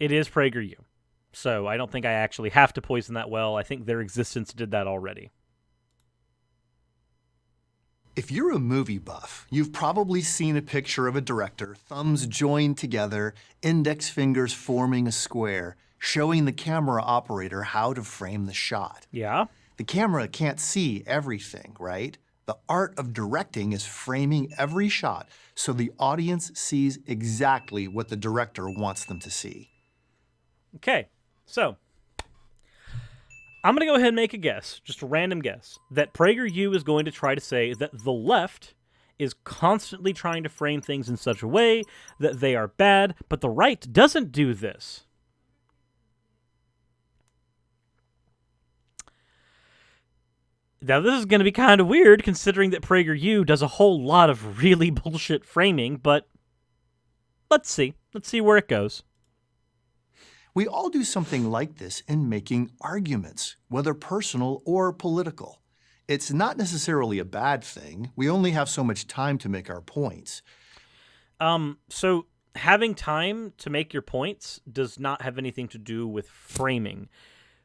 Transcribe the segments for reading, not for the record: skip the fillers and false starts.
It is PragerU. So I don't think I actually have to poison that well. I think their existence did that already. If you're a movie buff, you've probably seen a picture of a director, thumbs joined together, index fingers forming a square, showing the camera operator how to frame the shot. Yeah? The camera can't see everything, right? The art of directing is framing every shot so the audience sees exactly what the director wants them to see. Okay, so I'm going to go ahead and make a guess, just a random guess, that PragerU is going to try to say that the left is constantly trying to frame things in such a way that they are bad, but the right doesn't do this. Now, this is going to be kind of weird, considering that PragerU does a whole lot of really bullshit framing, but let's see. Let's see where it goes. We all do something like this in making arguments, whether personal or political. It's not necessarily a bad thing. We only have so much time to make our points. So having time to make your points does not have anything to do with framing.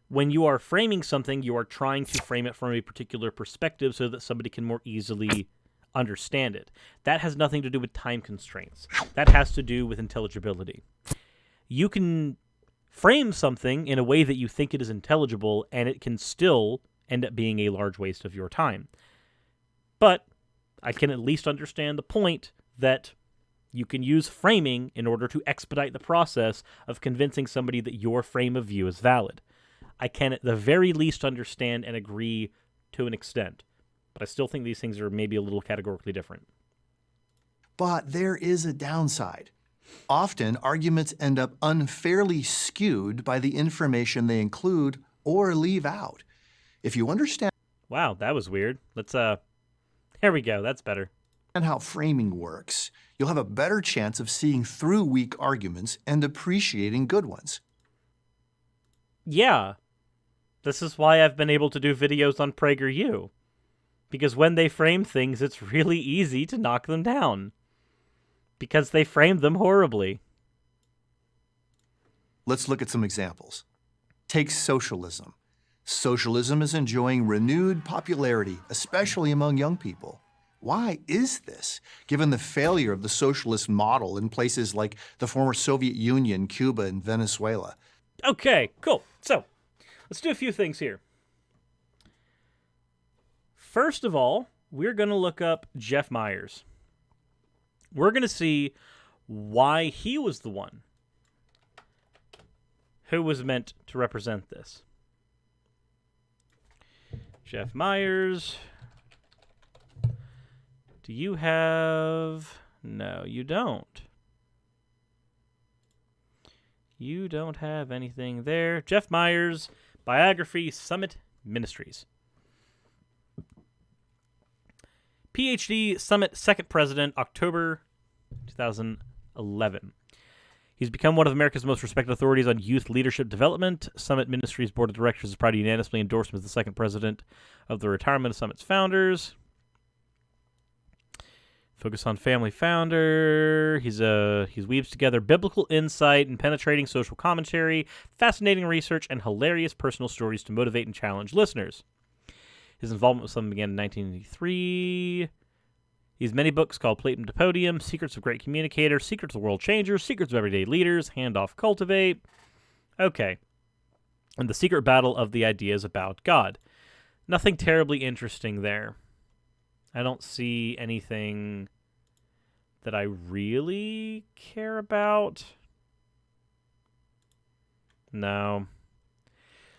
When you are framing something, you are trying to frame it from a particular perspective so that somebody can more easily understand it. That has nothing to do with time constraints. That has to do with intelligibility. You can frame something in a way that you think it is intelligible, and it can still end up being a large waste of your time. But I can at least understand the point that you can use framing in order to expedite the process of convincing somebody that your frame of view is valid. I can at the very least understand and agree to an extent, but I still think these things are maybe a little categorically different. But there is a downside. Often, arguments end up unfairly skewed by the information they include or leave out. If you understand Wow, that was weird. Let's, there we go. That's better. how framing works, you'll have a better chance of seeing through weak arguments and appreciating good ones. Yeah. This is why I've been able to do videos on PragerU. Because when they frame things, it's really easy to knock them down. Because they framed them horribly. Let's look at some examples. Take socialism. Socialism is enjoying renewed popularity, especially among young people. Why is this, given the failure of the socialist model in places like the former Soviet Union, Cuba, and Venezuela? Okay, cool. So, let's do a few things here. First of all, we're going to look up Jeff Myers. We're going to see why he was the one who was meant to represent this. Jeff Myers. Do you have... No, you don't. You don't have anything there. Jeff Myers, biography, Summit Ministries. PhD, Summit, second president, October 2011. He's become one of America's most respected authorities on youth leadership development. Summit Ministries Board of Directors is proud to unanimously endorse him as the second president of the retirement of Summit's founders. Focus on family founder. He weaves together biblical insight and penetrating social commentary, fascinating research, and hilarious personal stories to motivate and challenge listeners. His involvement with Summit began in 1983. He has many books called Platinum to Podium, Secrets of Great Communicators, Secrets of World Changers, Secrets of Everyday Leaders, Handoff Cultivate. Okay. And The Secret Battle of the Ideas About God. Nothing terribly interesting there. I don't see anything that I really care about. No.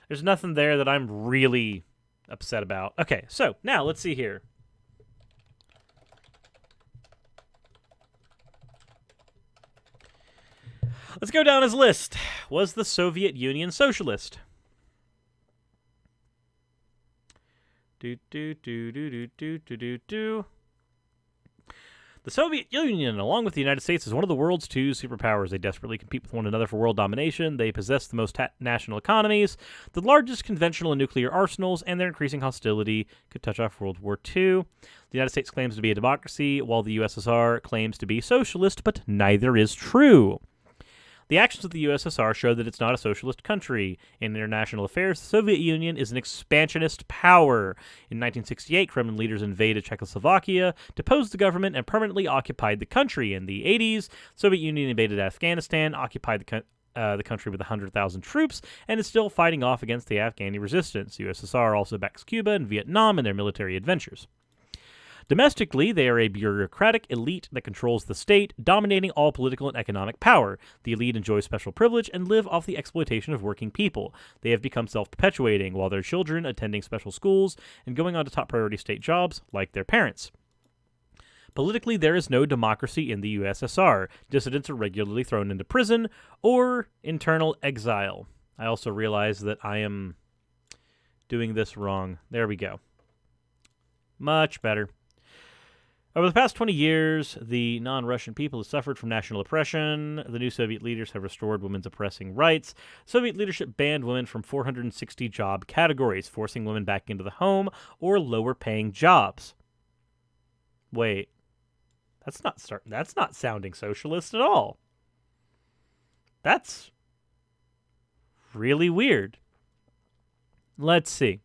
There's nothing there that I'm really upset about. Okay, so now let's see here. Let's go down his list. Was the Soviet Union socialist? The Soviet Union, along with the United States, is one of the world's two superpowers. They desperately compete with one another for world domination. They possess the most national economies, the largest conventional and nuclear arsenals, and their increasing hostility could touch off World War II. The United States claims to be a democracy, while the USSR claims to be socialist, but neither is true. The actions of the USSR show that it's not a socialist country. In international affairs, the Soviet Union is an expansionist power. In 1968, Kremlin leaders invaded Czechoslovakia, deposed the government, and permanently occupied the country. In the 80s, the Soviet Union invaded Afghanistan, occupied the country with 100,000 troops, and is still fighting off against the Afghani resistance. USSR also backs Cuba and Vietnam in their military adventures. Domestically, they are a bureaucratic elite that controls the state, dominating all political and economic power. The elite enjoy special privilege and live off the exploitation of working people. They have become self-perpetuating, while their children attending special schools and going on to top priority state jobs like their parents. Politically, there is no democracy in the USSR. Dissidents are regularly thrown into prison or internal exile. I also realize that I am doing this wrong. There we go. Much better. Over the past 20 years, the non-Russian people have suffered from national oppression. The new Soviet leaders have restored women's oppressing rights. Soviet leadership banned women from 460 job categories, forcing women back into the home or lower-paying jobs. Wait, that's not sounding socialist at all. That's really weird. Let's see.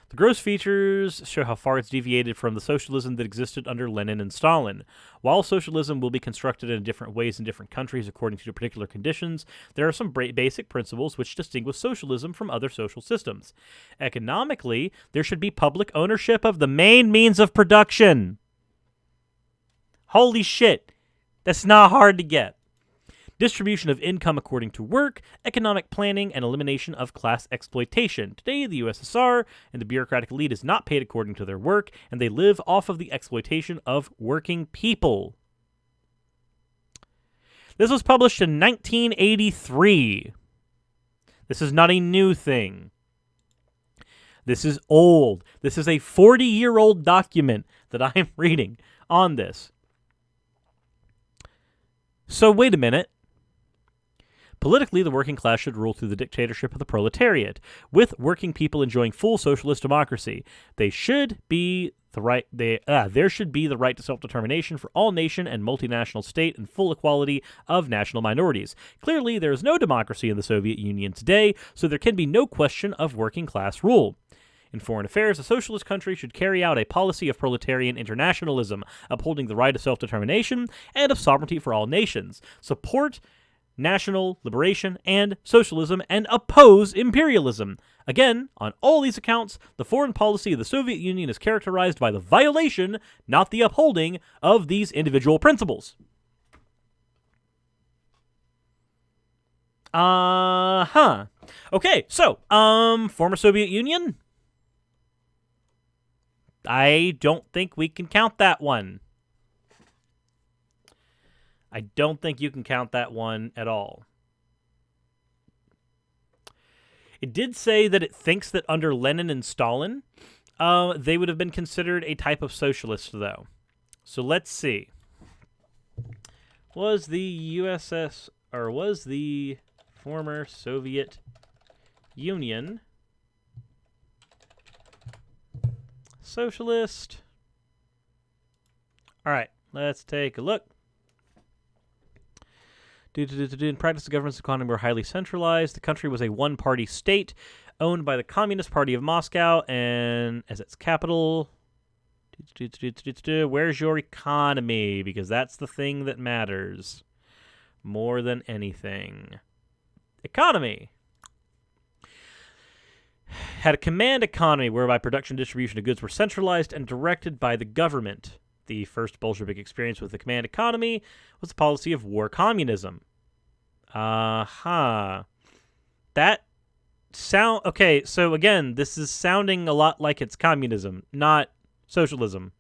The gross features show how far it's deviated from the socialism that existed under Lenin and Stalin. While socialism will be constructed in different ways in different countries according to particular conditions, there are some basic principles which distinguish socialism from other social systems. Economically, there should be public ownership of the main means of production. Holy shit, that's not hard to get. Distribution of income according to work, economic planning, and elimination of class exploitation. Today, the USSR and the bureaucratic elite is not paid according to their work, and they live off of the exploitation of working people. This was published in 1983. This is not a new thing. This is old. This is a 40-year-old document that I am reading on this. So wait a minute. Politically, the working class should rule through the dictatorship of the proletariat, with working people enjoying full socialist democracy. There should be the right to self-determination for all nation and multinational state and full equality of national minorities. Clearly, there is no democracy in the Soviet Union today, so there can be no question of working class rule. In foreign affairs, a socialist country should carry out a policy of proletarian internationalism, upholding the right of self-determination and of sovereignty for all nations, support national liberation and socialism, and oppose imperialism. Again, on all these accounts, the foreign policy of the Soviet Union is characterized by the violation, not the upholding, of these individual principles. Okay, so, former Soviet Union? I don't think we can count that one. I don't think you can count that one at all. It did say that it thinks that under Lenin and Stalin, they would have been considered a type of socialist, though. So let's see. Was the was the former Soviet Union socialist? All right, let's take a look. In practice, the government's economy were highly centralized. The country was a one-party state owned by the Communist Party of Moscow and as its capital. Where's your economy? Because that's the thing that matters more than anything. Economy. Had a command economy whereby production and distribution of goods were centralized and directed by the government. The first Bolshevik experience with the command economy was the policy of war communism. That sound... Okay, so again, this is sounding a lot like it's communism, not socialism.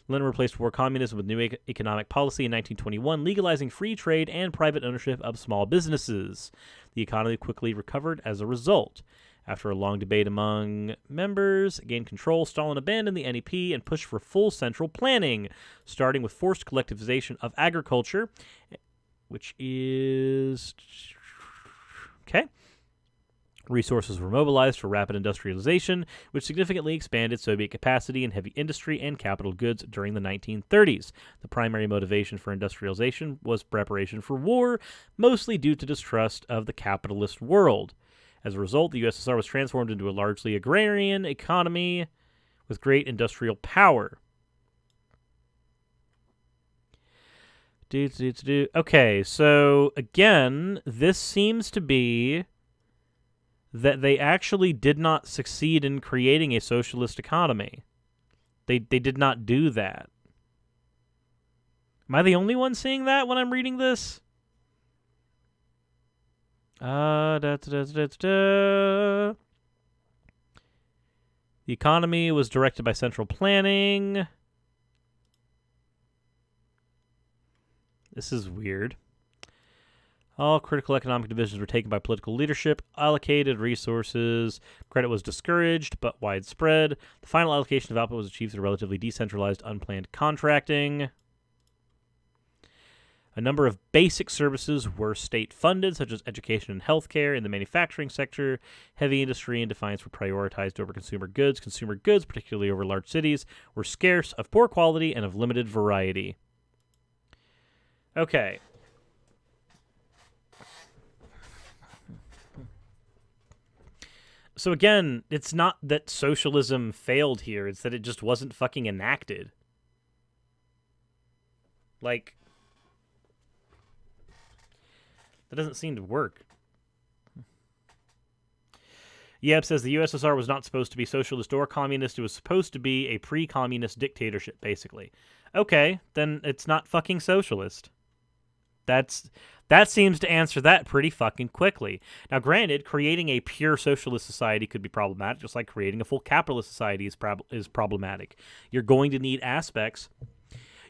Lenin replaced war communism with new economic policy in 1921, legalizing free trade and private ownership of small businesses. The economy quickly recovered as a result. After a long debate among members, gained control, Stalin abandoned the NEP and pushed for full central planning, starting with forced collectivization of agriculture, which is... Okay. Resources were mobilized for rapid industrialization, which significantly expanded Soviet capacity in heavy industry and capital goods during the 1930s. The primary motivation for industrialization was preparation for war, mostly due to distrust of the capitalist world. As a result, the USSR was transformed into a largely agrarian economy with great industrial power. Okay, so again, this seems to be that they actually did not succeed in creating a socialist economy. They did not do that. Am I the only one seeing that when I'm reading this? The economy was directed by central planning. This is weird. All critical economic divisions were taken by political leadership. Allocated resources. Credit was discouraged, but widespread. The final allocation of output was achieved through relatively decentralized, unplanned contracting. A number of basic services were state-funded, such as education and healthcare. In the manufacturing sector, heavy industry and defiance were prioritized over consumer goods. Consumer goods, particularly over large cities, were scarce, of poor quality, and of limited variety. Okay. So again, it's not that socialism failed here, it's that it just wasn't fucking enacted. Like, that doesn't seem to work. Yep says the USSR was not supposed to be socialist or communist. It was supposed to be a pre-communist dictatorship, basically. Okay, then it's not fucking socialist. That seems to answer that pretty fucking quickly. Now, granted, creating a pure socialist society could be problematic, just like creating a full capitalist society is problematic. You're going to need aspects.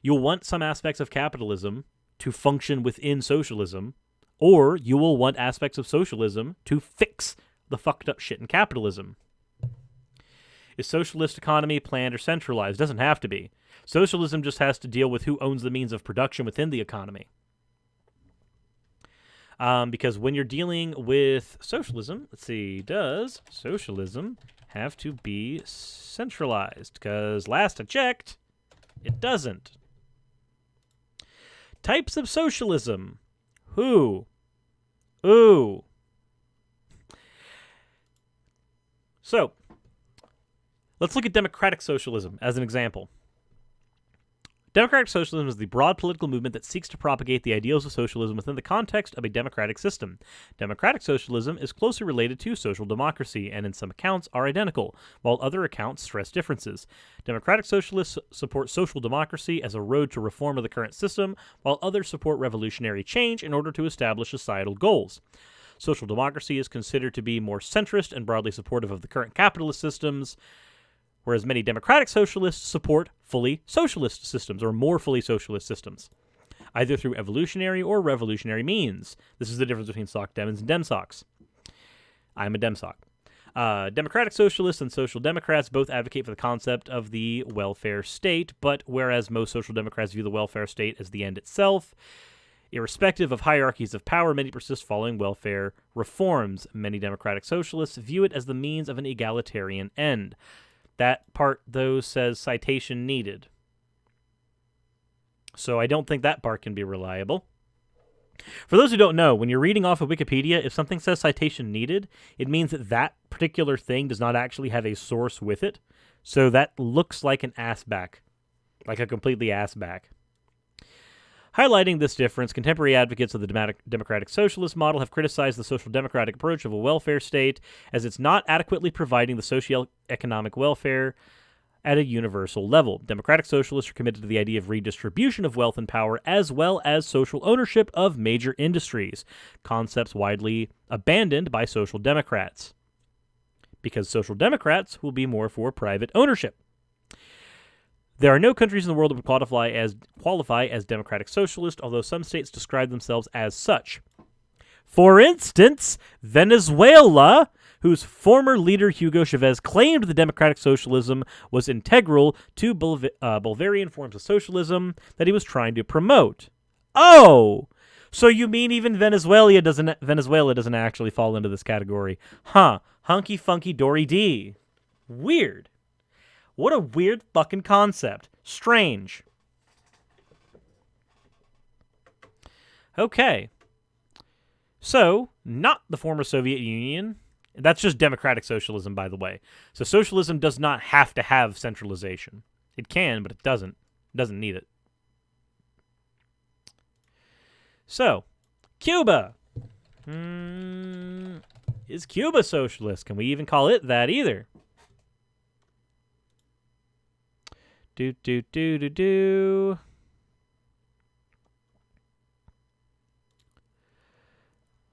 You'll want some aspects of capitalism to function within socialism, or you will want aspects of socialism to fix the fucked up shit in capitalism. Is socialist economy planned or centralized? Doesn't have to be. Socialism just has to deal with who owns the means of production within the economy. Because when you're dealing with socialism, let's see, does socialism have to be centralized? Because last I checked, it doesn't. Types of socialism. Who? Ooh. So, let's look at democratic socialism as an example. Democratic socialism is the broad political movement that seeks to propagate the ideals of socialism within the context of a democratic system. Democratic socialism is closely related to social democracy, and in some accounts are identical, while other accounts stress differences. Democratic socialists support social democracy as a road to reform of the current system, while others support revolutionary change in order to establish societal goals. Social democracy is considered to be more centrist and broadly supportive of the current capitalist systems, whereas many democratic socialists support fully socialist systems, or more fully socialist systems, either through evolutionary or revolutionary means. This is the difference between Soc Dems and Demsocs. I'm a Demsoc. Democratic socialists and social democrats both advocate for the concept of the welfare state, but whereas most social democrats view the welfare state as the end itself, irrespective of hierarchies of power, many persist following welfare reforms. Many democratic socialists view it as the means of an egalitarian end. That part, though, says citation needed. So I don't think that part can be reliable. For those who don't know, when you're reading off of Wikipedia, if something says citation needed, it means that that particular thing does not actually have a source with it. So that looks like an ass-back. Like a completely ass-back. Highlighting this difference, contemporary advocates of the democratic socialist model have criticized the social democratic approach of a welfare state as it's not adequately providing the socio-economic welfare at a universal level. Democratic socialists are committed to the idea of redistribution of wealth and power as well as social ownership of major industries, concepts widely abandoned by social democrats, because social democrats will be more for private ownership. There are no countries in the world that would qualify as democratic socialist, although some states describe themselves as such. For instance, Venezuela, whose former leader Hugo Chavez claimed that democratic socialism was integral to Bolivarian forms of socialism that he was trying to promote. Oh! So you mean even Venezuela doesn't actually fall into this category? Huh. Hunky funky dory D. Weird. What a weird fucking concept. Strange. Okay. So, not the former Soviet Union. That's just democratic socialism, by the way. So socialism does not have to have centralization. It can, but it doesn't. It doesn't need it. So, Cuba. Is Cuba socialist? Can we even call it that either? Do.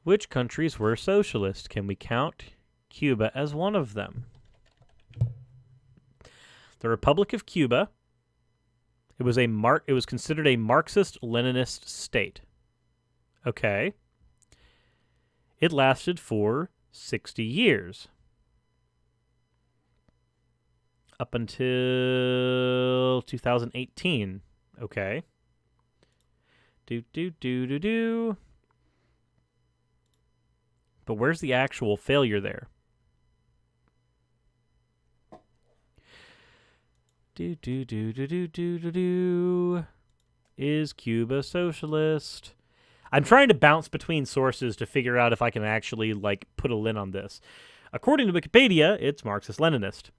Which countries were socialist? Can we count Cuba as one of them? The Republic of Cuba. It was considered a Marxist-Leninist state. Okay. It lasted for 60 years. Up until 2018. Okay. Do. But where's the actual failure there? Do. Is Cuba socialist? I'm trying to bounce between sources to figure out if I can actually, put a lid on this. According to Wikipedia, it's Marxist-Leninist.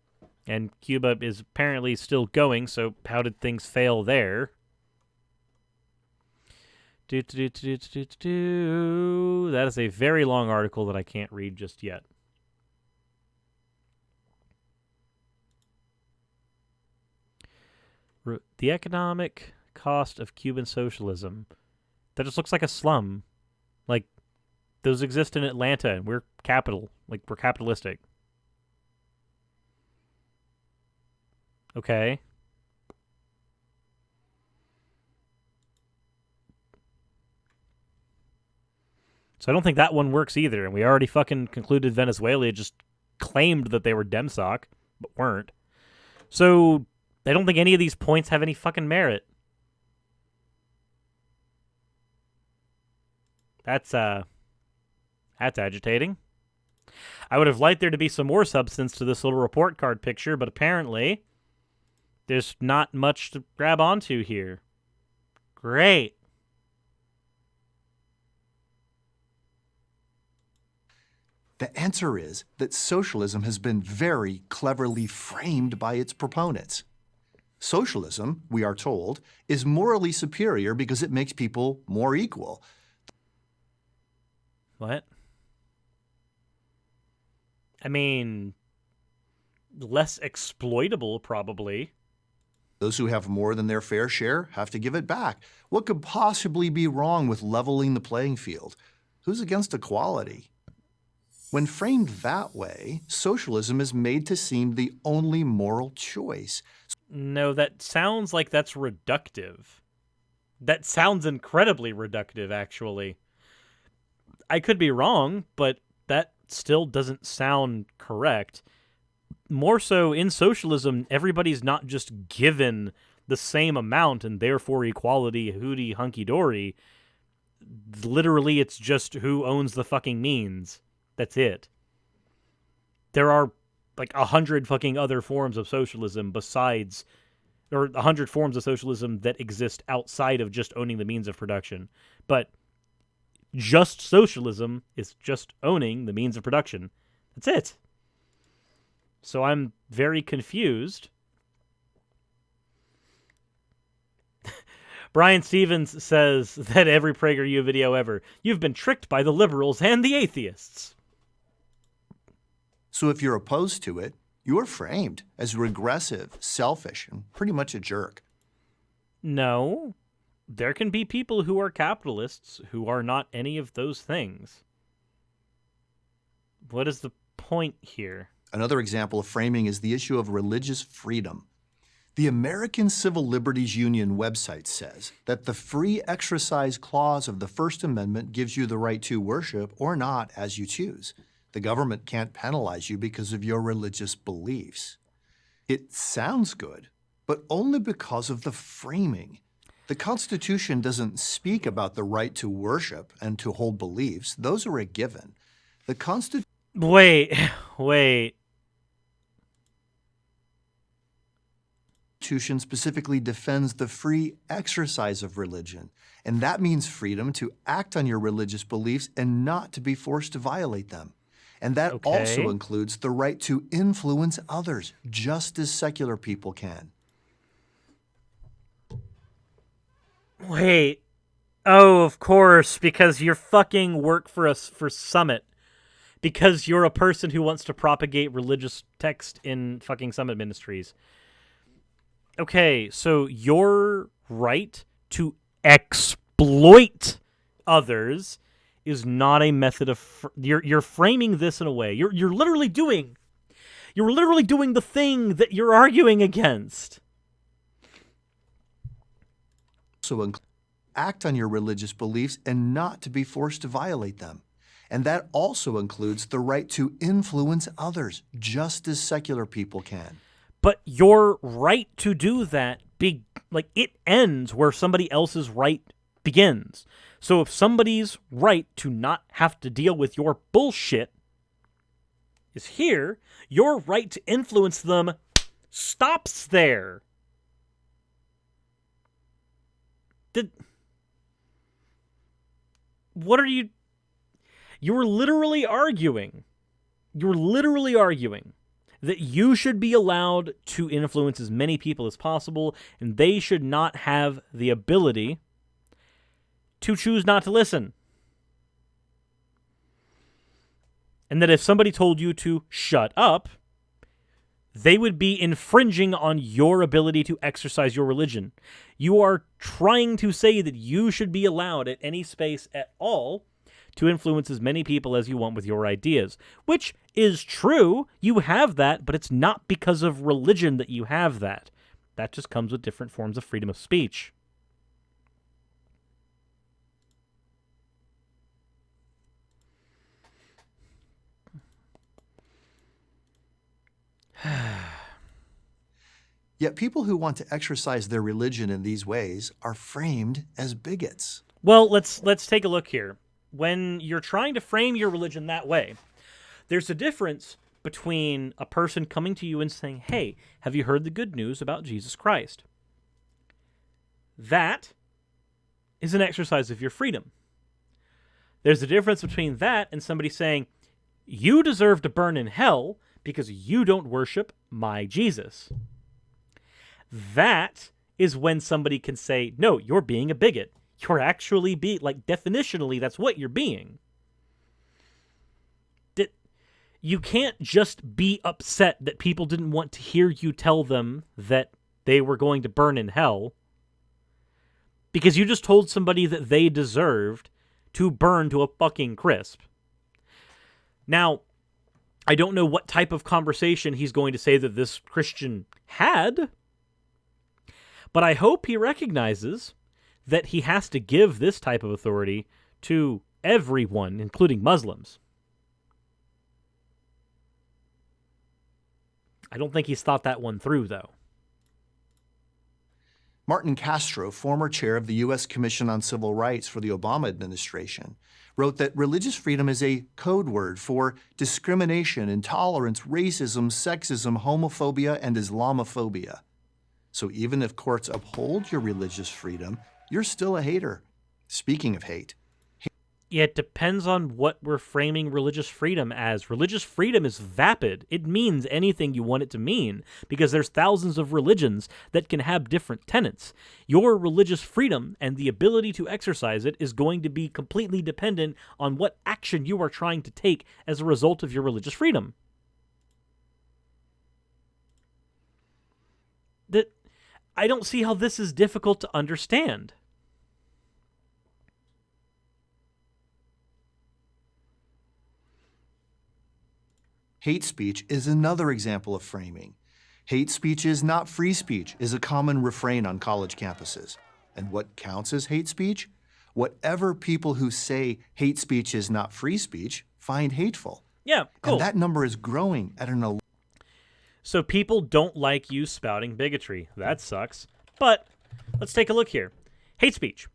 And Cuba is apparently still going, so how did things fail there? That is a very long article that I can't read just yet. The economic cost of Cuban socialism. That just looks like a slum. Like, those exist in Atlanta, and we're capital. Like, we're capitalistic. Okay. So I don't think that one works either, and we already fucking concluded Venezuela just claimed that they were DemSoc, but weren't. So I don't think any of these points have any fucking merit. That's agitating. I would have liked there to be some more substance to this little report card picture, but apparently there's not much to grab onto here. Great. The answer is that socialism has been very cleverly framed by its proponents. Socialism, we are told, is morally superior because it makes people more equal. What? I mean, less exploitable, probably. Those who have more than their fair share have to give it back. What could possibly be wrong with leveling the playing field? Who's against equality? When framed that way, socialism is made to seem the only moral choice. No, that sounds like that's reductive. That sounds incredibly reductive, actually. I could be wrong, but that still doesn't sound correct. More so, in socialism, everybody's not just given the same amount and therefore equality, hooty, hunky-dory. Literally, it's just who owns the fucking means. That's it. There are 100 fucking other forms of socialism besides, or 100 forms of socialism that exist outside of just owning the means of production. But just socialism is just owning the means of production. That's it. So I'm very confused. Brian Stevens says that every PragerU video ever, you've been tricked by the liberals and the atheists. So if you're opposed to it, you're framed as regressive, selfish, and pretty much a jerk. No. There can be people who are capitalists who are not any of those things. What is the point here? Another example of framing is the issue of religious freedom. The American Civil Liberties Union website says that the free exercise clause of the First Amendment gives you the right to worship or not as you choose. The government can't penalize you because of your religious beliefs. It sounds good, but only because of the framing. The Constitution doesn't speak about the right to worship and to hold beliefs. Those are a given. The Constitution Wait. specifically defends the free exercise of religion, and that means freedom to act on your religious beliefs and not to be forced to violate them. And that also includes the right to influence others, just as secular people can. Wait. Oh, of course, because you're fucking work for us for Summit. Because you're a person who wants to propagate religious text in fucking Summit Ministries. Okay, so your right to exploit others is not a method of you're framing this in a way. You're literally doing the thing that you're arguing against. So act on your religious beliefs and not to be forced to violate them. And that also includes the right to influence others, just as secular people can. But your right to do that, it ends where somebody else's right begins. So if somebody's right to not have to deal with your bullshit is here, your right to influence them stops there. What are you... You're literally arguing that you should be allowed to influence as many people as possible, and they should not have the ability to choose not to listen. And that if somebody told you to shut up, they would be infringing on your ability to exercise your religion. You are trying to say that you should be allowed at any space at all to influence as many people as you want with your ideas, which is true. You have that, but it's not because of religion that you have that. That just comes with different forms of freedom of speech. Yet people who want to exercise their religion in these ways are framed as bigots. Well, let's take a look here. When you're trying to frame your religion that way, there's a difference between a person coming to you and saying, hey, have you heard the good news about Jesus Christ? That is an exercise of your freedom. There's a difference between that and somebody saying, you deserve to burn in hell because you don't worship my Jesus. That is when somebody can say, no, you're being a bigot. You're actually definitionally, that's what you're being. You can't just be upset that people didn't want to hear you tell them that they were going to burn in hell because you just told somebody that they deserved to burn to a fucking crisp. Now, I don't know what type of conversation he's going to say that this Christian had, but I hope he recognizes that he has to give this type of authority to everyone, including Muslims. I don't think he's thought that one through, though. Martin Castro, former chair of the U.S. Commission on Civil Rights for the Obama administration, wrote that religious freedom is a code word for discrimination, intolerance, racism, sexism, homophobia, and Islamophobia. So even if courts uphold your religious freedom, you're still a hater. Speaking of hate. Yeah, it depends on what we're framing religious freedom as. Religious freedom is vapid. It means anything you want it to mean, because there's thousands of religions that can have different tenets. Your religious freedom and the ability to exercise it is going to be completely dependent on what action you are trying to take as a result of your religious freedom. I don't see how this is difficult to understand. Hate speech is another example of framing. Hate speech is not free speech is a common refrain on college campuses. And what counts as hate speech? Whatever people who say hate speech is not free speech find hateful. Yeah, cool. And that number is growing at an... So people don't like you spouting bigotry. That sucks. But let's take a look here. Hate speech.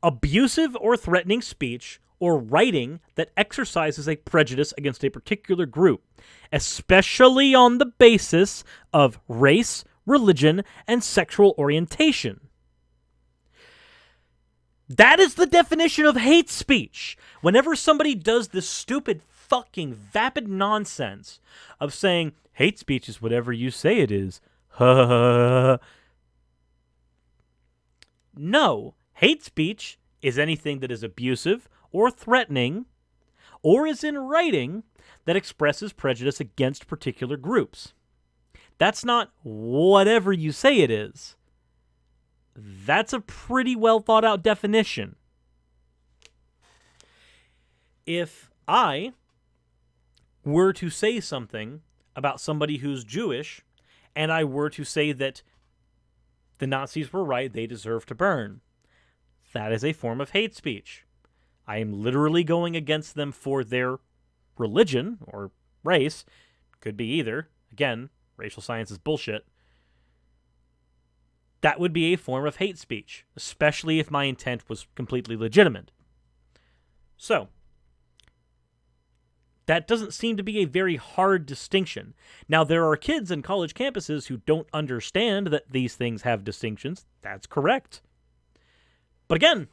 Abusive or threatening speech or writing that exercises a prejudice against a particular group, especially on the basis of race, religion, and sexual orientation. That is the definition of hate speech. Whenever somebody does this stupid, fucking, vapid nonsense of saying, hate speech is whatever you say it is. No, hate speech is anything that is abusive or threatening or is in writing that expresses prejudice against particular groups. That's not whatever you say it is. That's a pretty well thought out definition. If I were to say something about somebody who's Jewish, and I were to say that the Nazis were right, they deserve to burn, that is a form of hate speech. I am literally going against them for their religion or race. Could be either. Again, racial science is bullshit. That would be a form of hate speech, especially if my intent was completely legitimate. So, that doesn't seem to be a very hard distinction. Now, there are kids in college campuses who don't understand that these things have distinctions. That's correct. But again,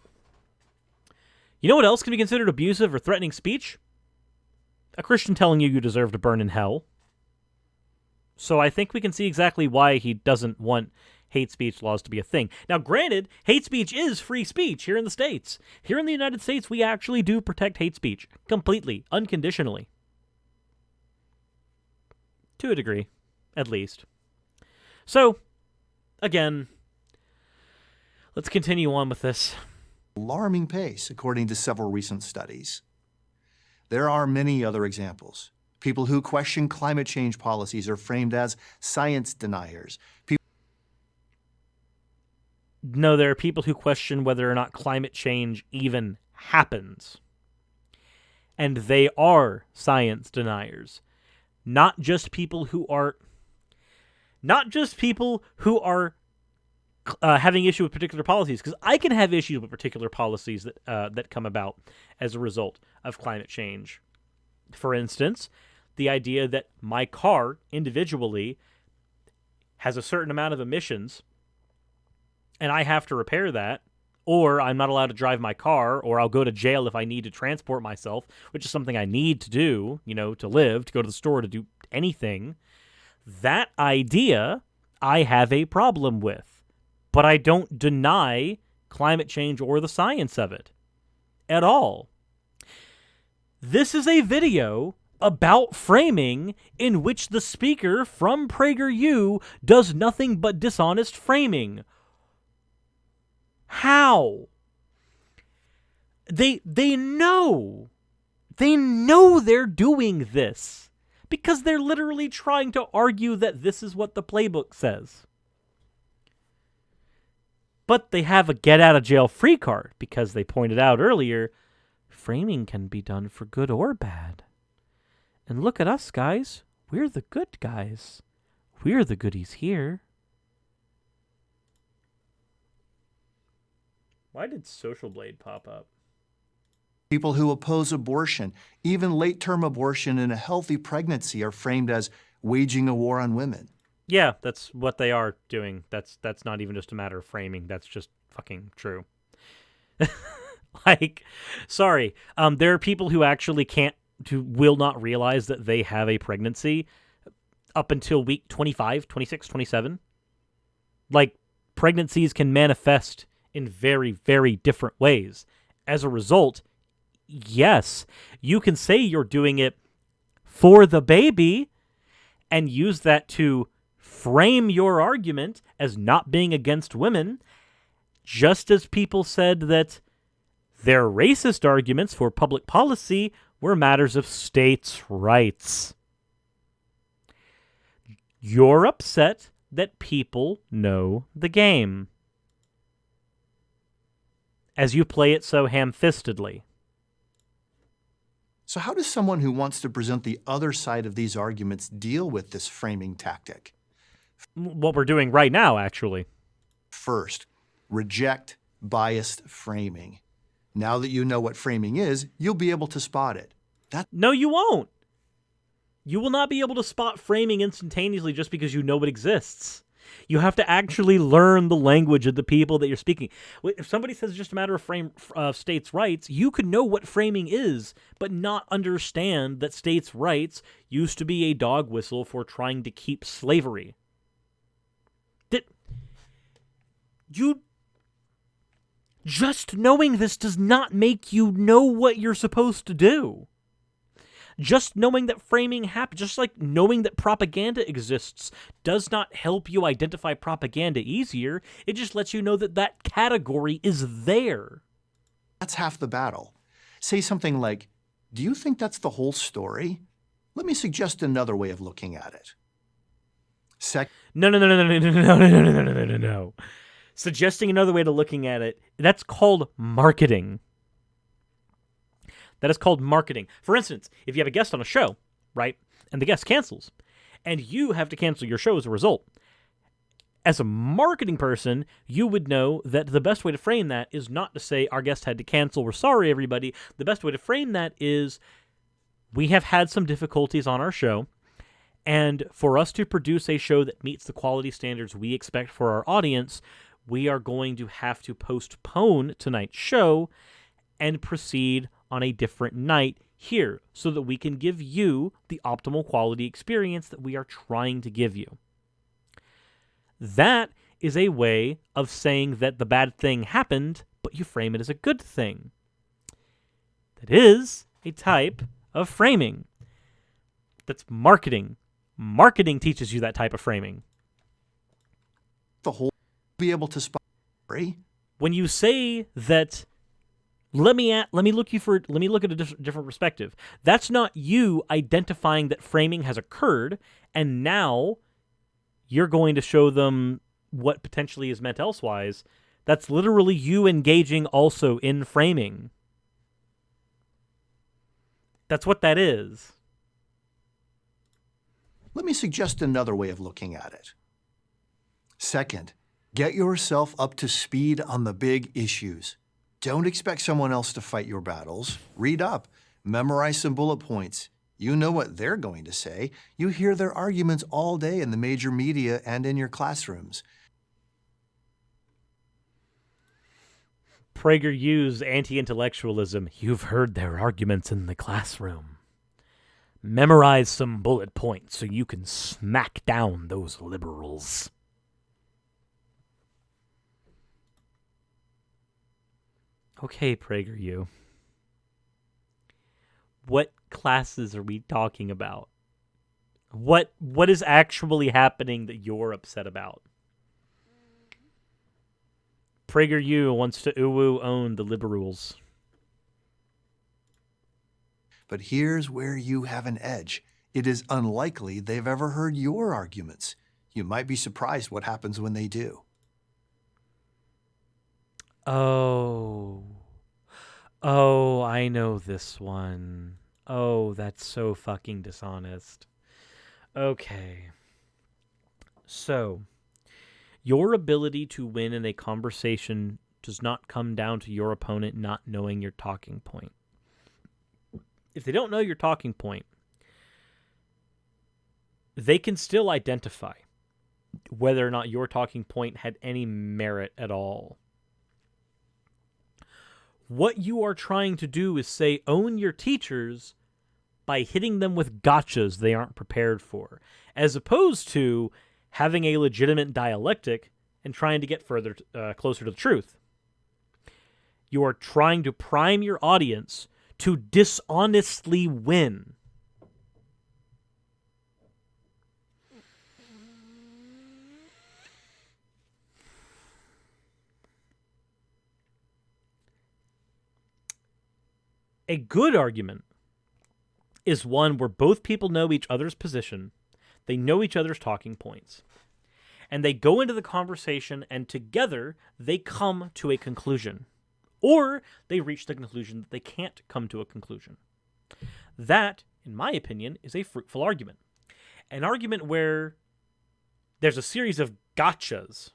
you know what else can be considered abusive or threatening speech? A Christian telling you deserve to burn in hell. So I think we can see exactly why he doesn't want hate speech laws to be a thing. Now, granted, hate speech is free speech here in the States. Here in the United States, we actually do protect hate speech completely, unconditionally. To a degree, at least. So, again, let's continue on with this. Alarming pace, according to several recent studies. There are many other examples. People who question climate change policies are framed as science deniers. No, there are people who question whether or not climate change even happens. And they are science deniers. Not just people who are having issue with particular policies, because I can have issues with particular policies that come about as a result of climate change. For instance, the idea that my car individually has a certain amount of emissions and I have to repair that, or I'm not allowed to drive my car, or I'll go to jail if I need to transport myself, which is something I need to do, to live, to go to the store, to do anything. That idea I have a problem with, but I don't deny climate change or the science of it at all. This is a video about framing in which the speaker from PragerU does nothing but dishonest framing. How? They know. They know they're doing this because they're literally trying to argue that this is what the playbook says. But they have a get-out-of-jail-free card because they pointed out earlier, framing can be done for good or bad. And look at us, guys. We're the good guys. We're the goodies here. Why did Social Blade pop up? People who oppose abortion, even late-term abortion and a healthy pregnancy, are framed as waging a war on women. Yeah, that's what they are doing. That's not even just a matter of framing. That's just fucking true. Sorry. There are people who actually who will not realize that they have a pregnancy up until week 25, 26, 27. Pregnancies can manifest in very, very different ways. As a result, yes, you can say you're doing it for the baby and use that to frame your argument as not being against women, just as people said that their racist arguments for public policy were matters of states' rights. You're upset that people know the game, as you play it so ham-fistedly. So how does someone who wants to present the other side of these arguments deal with this framing tactic? What we're doing right now, actually. First, reject biased framing. Now that you know what framing is, you'll be able to spot it. No, you won't. You will not be able to spot framing instantaneously just because you know it exists. You have to actually learn the language of the people that you're speaking. If somebody says it's just a matter of states' rights, you could know what framing is, but not understand that states' rights used to be a dog whistle for trying to keep slavery. Just knowing this does not make you know what you're supposed to do. Just knowing that framing happens, just like knowing that propaganda exists, does not help you identify propaganda easier. It just lets you know that that category is there. That's half the battle. Say something like, "Do you think that's the whole story? Let me suggest another way of looking at it." No. Suggesting another way to looking at it, that's called marketing. That is called marketing. For instance, if you have a guest on a show, right, and the guest cancels, and you have to cancel your show as a result, as a marketing person, you would know that the best way to frame that is not to say, our guest had to cancel, we're sorry, everybody. The best way to frame that is, we have had some difficulties on our show, and for us to produce a show that meets the quality standards we expect for our audience, we are going to have to postpone tonight's show and proceed on a different night here so that we can give you the optimal quality experience that we are trying to give you. That is a way of saying that the bad thing happened, but you frame it as a good thing. That is a type of framing. That's marketing. Marketing teaches you that type of framing. The whole be able to spot. When you say that, let me look at a different perspective. That's not you identifying that framing has occurred, and now you're going to show them what potentially is meant elsewise. That's literally you engaging also in framing. That's what that is. Let me suggest another way of looking at it. Second, get yourself up to speed on the big issues. Don't expect someone else to fight your battles. Read up, memorize some bullet points. You know what they're going to say. You hear their arguments all day in the major media and in your classrooms. Prager used anti-intellectualism. You've heard their arguments in the classroom. Memorize some bullet points so you can smack down those liberals. Okay, PragerU. What classes are we talking about? What is actually happening that you're upset about? PragerU wants to own the liberals. But here's where you have an edge. It is unlikely they've ever heard your arguments. You might be surprised what happens when they do. Oh, I know this one. Oh, that's so fucking dishonest. Okay. So, your ability to win in a conversation does not come down to your opponent not knowing your talking point. If they don't know your talking point, they can still identify whether or not your talking point had any merit at all. What you are trying to do is say, own your teachers by hitting them with gotchas they aren't prepared for, as opposed to having a legitimate dialectic and trying to get further closer to the truth. You are trying to prime your audience to dishonestly win. A good argument is one where both people know each other's position, they know each other's talking points, and they go into the conversation and together they come to a conclusion. Or they reach the conclusion that they can't come to a conclusion. That, in my opinion, is a fruitful argument. An argument where there's a series of gotchas.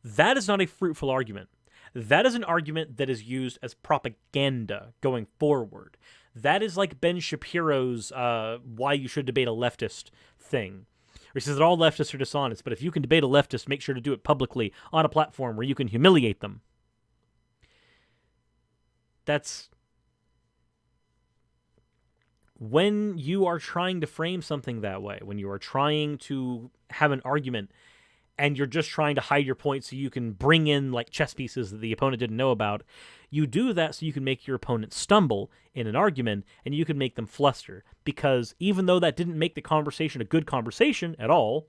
That is not a fruitful argument. That is an argument that is used as propaganda going forward. That is like Ben Shapiro's why you should debate a leftist thing. He says that all leftists are dishonest, but if you can debate a leftist, make sure to do it publicly on a platform where you can humiliate them. That's... When you are trying to frame something that way, when you are trying to have an argument and you're just trying to hide your point so you can bring in like chess pieces that the opponent didn't know about, you do that so you can make your opponent stumble in an argument and you can make them fluster. Because even though that didn't make the conversation a good conversation at all,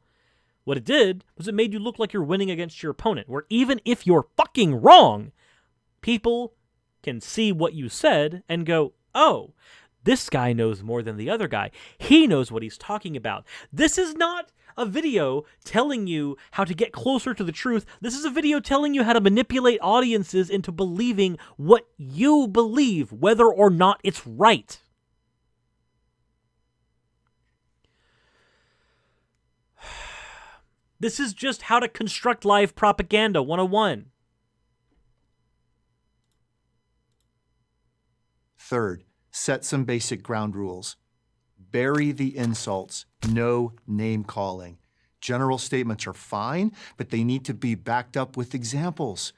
what it did was it made you look like you're winning against your opponent, where even if you're fucking wrong, people can see what you said and go, oh, this guy knows more than the other guy. He knows what he's talking about. This is not a video telling you how to get closer to the truth. This is a video telling you how to manipulate audiences into believing what you believe, whether or not it's right. This is just how to construct live propaganda 101. Third, set some basic ground rules. Bury the insults. No name calling. General statements are fine, but they need to be backed up with examples.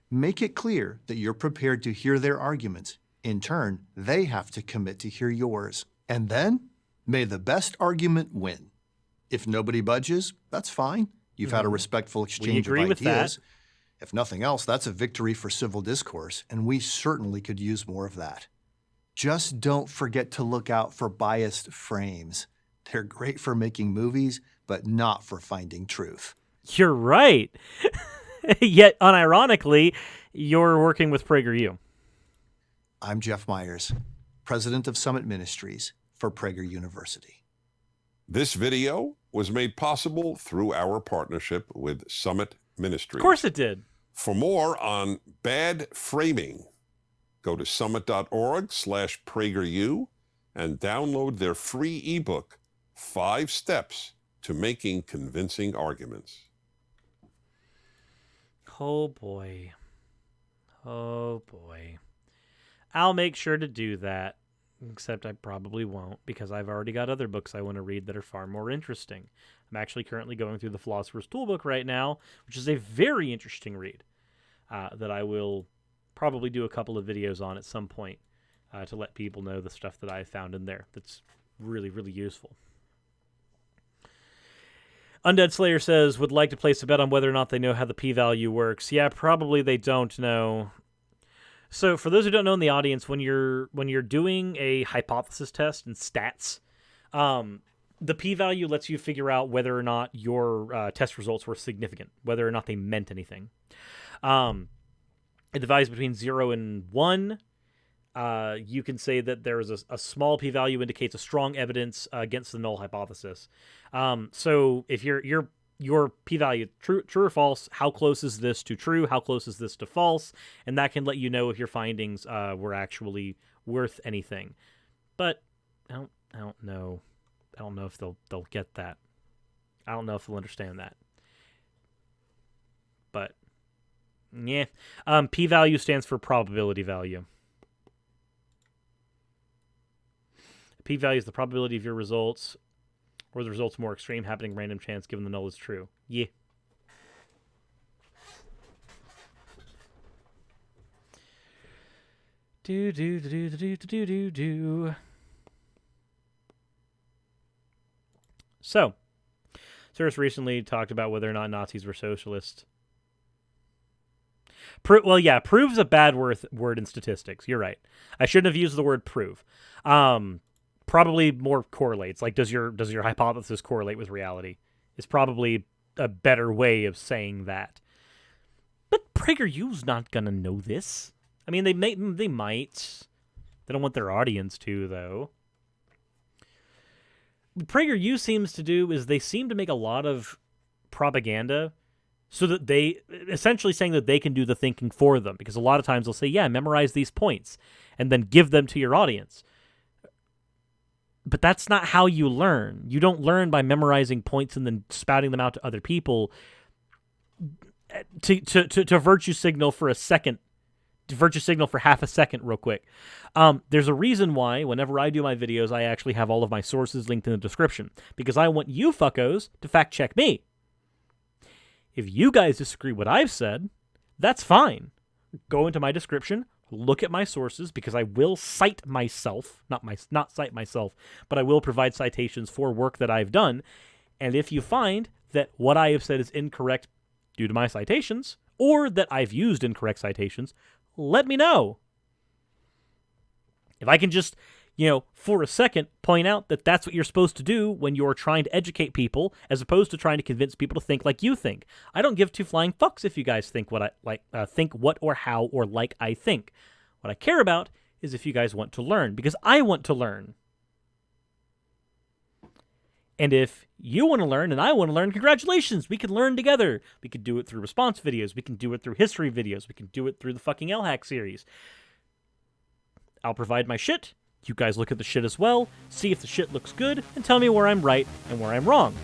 Make it clear that you're prepared to hear their arguments. In turn, they have to commit to hear yours. And then, may the best argument win. If nobody budges, that's fine. You've had a respectful exchange of with ideas. that. If nothing else, that's a victory for civil discourse, and we certainly could use more of that. Just don't forget to look out for biased frames. They're great for making movies, but not for finding truth. You're right. Yet, unironically, you're working with PragerU. I'm Jeff Myers, president of Summit Ministries for Prager University. This video was made possible through our partnership with Summit Ministries. Of course it did. For more on bad framing, go to summit.org/PragerU and download their free ebook, 5 Steps to Making Convincing Arguments. Oh boy. Oh boy. I'll make sure to do that. Except I probably won't, because I've already got other books I want to read that are far more interesting. I'm actually currently going through the Philosopher's Toolbook right now, which is a very interesting read that I will probably do a couple of videos on at some point to let people know the stuff that I found in there that's really, really useful. Undead Slayer says, would like to place a bet on whether or not they know how the p-value works. Yeah, probably they don't know. So for those who don't know in the audience, when you're doing a hypothesis test in stats, the p-value lets you figure out whether or not your test results were significant, whether or not they meant anything. It divides between 0 and 1. You can say that there is a small p-value indicates a strong evidence against the null hypothesis. So if your p-value, true or false, how close is this to true, how close is this to false, and that can let you know if your findings were actually worth anything. But I don't know. I don't know if they'll get that. I don't know if they'll understand that. But yeah, p-value stands for probability value. P-value is the probability of your results, or the results more extreme, happening random chance given the null is true. Yeah. Do. So, Suris recently talked about whether or not Nazis were socialist. Prove's a bad word in statistics. You're right. I shouldn't have used the word prove. Probably more correlates. Like, does your hypothesis correlate with reality? Is probably a better way of saying that. But PragerU's not gonna know this. I mean, they might. They don't want their audience to, though. What PragerU seems to do is they seem to make a lot of propaganda so that they essentially saying that they can do the thinking for them. Because a lot of times they'll say, yeah, memorize these points and then give them to your audience. But that's not how you learn. You don't learn by memorizing points and then spouting them out to other people. to virtue signal for a second, to virtue signal for half a second real quick. There's a reason why whenever I do my videos, I actually have all of my sources linked in the description, because I want you fuckos to fact check me. If you guys disagree what I've said, that's fine. Go into my description, look at my sources, because I will cite myself, not cite myself, but I will provide citations for work that I've done. And if you find that what I have said is incorrect due to my citations, or that I've used incorrect citations, let me know. If I can just, for a second, point out that that's what you're supposed to do when you're trying to educate people, as opposed to trying to convince people to think like you think. I don't give two flying fucks if you guys think what I like, think what or how or like I think. What I care about is if you guys want to learn, because I want to learn. And if you want to learn and I want to learn, congratulations, we can learn together. We can do it through response videos. We can do it through history videos. We can do it through the fucking LHack series. I'll provide my shit. You guys look at the shit as well, see if the shit looks good, and tell me where I'm right and where I'm wrong.